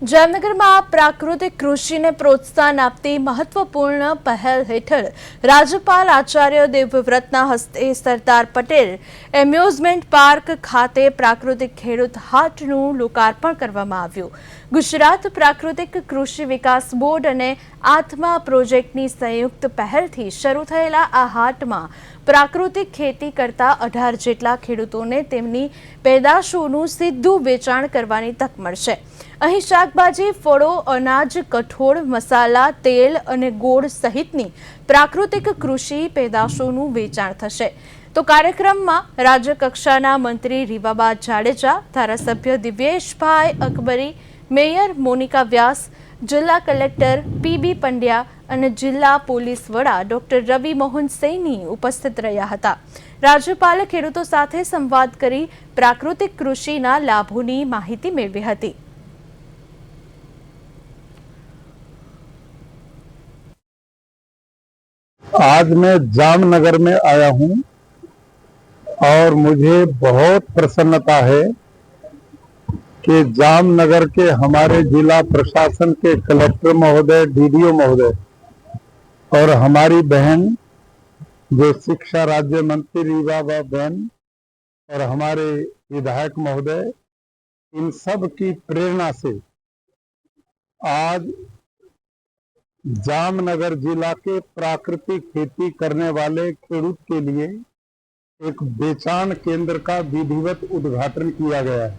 જામનગરમાં પ્રાકૃતિક કૃષિને પ્રોત્સાહન આપતી મહત્વપૂર્ણ પહેલ હેઠળ રાજ્યપાલ આચાર્ય દેવવ્રતના હસ્તે સરદાર પટેલ એમ્યુઝમેન્ટ પાર્ક ખાતે પ્રાકૃતિક ખેડૂત હાટનું લોકાર્પણ કરવામાં આવ્યું। ગુજરાત પ્રાકૃતિક કૃષિ વિકાસ બોર્ડ અને આત્મા પ્રોજેક્ટની સંયુક્ત પહેલથી શરૂ થયેલા આ હાટમાં પ્રાકૃતિક ખેતી કરતા 18 જેટલા ખેડૂતોને તેમની પેદાશોનું સીધું વેચાણ કરવાની તક મળશે। અહીં શાકભાજી, ફળો, અનાજ, કઠોળ, મસાલા, તેલ અને ગોળ સહિતની પ્રાકૃતિક કૃષિ પેદાશોનું વેચાણ થશે। તો કાર્યક્રમમાં રાજ્ય કક્ષાના મંત્રી રીવાબા જાડેજા, ધારાસભ્ય દિવ્યેશભાઈ અકબરી, મેયર મોનિકા વ્યાસ, જિલ્લા કલેક્ટર પીબી પંડ્યા અને જિલ્લા પોલીસ વડા ડોક્ટર રવિ મોહન સૈની ઉપસ્થિત રહ્યા હતા। રાજ્યપાલે ખેડૂતો સાથે સંવાદ કરી પ્રાકૃતિક કૃષિના લાભોની માહિતી મેળવી હતી। आज मैं जामनगर में आया हूं और मुझे बहुत प्रसन्नता है कि जामनगर के हमारे जिला प्रशासन के कलेक्टर महोदय, डीडीओ महोदय और हमारी बहन जो शिक्षा राज्य मंत्री रीवाबा बहन और हमारे विधायक महोदय, इन सब की प्रेरणा से आज जामनगर जिला के प्राकृतिक खेती करने वाले खेडूत के लिए एक बेचान केंद्र का विधिवत उद्घाटन किया गया है।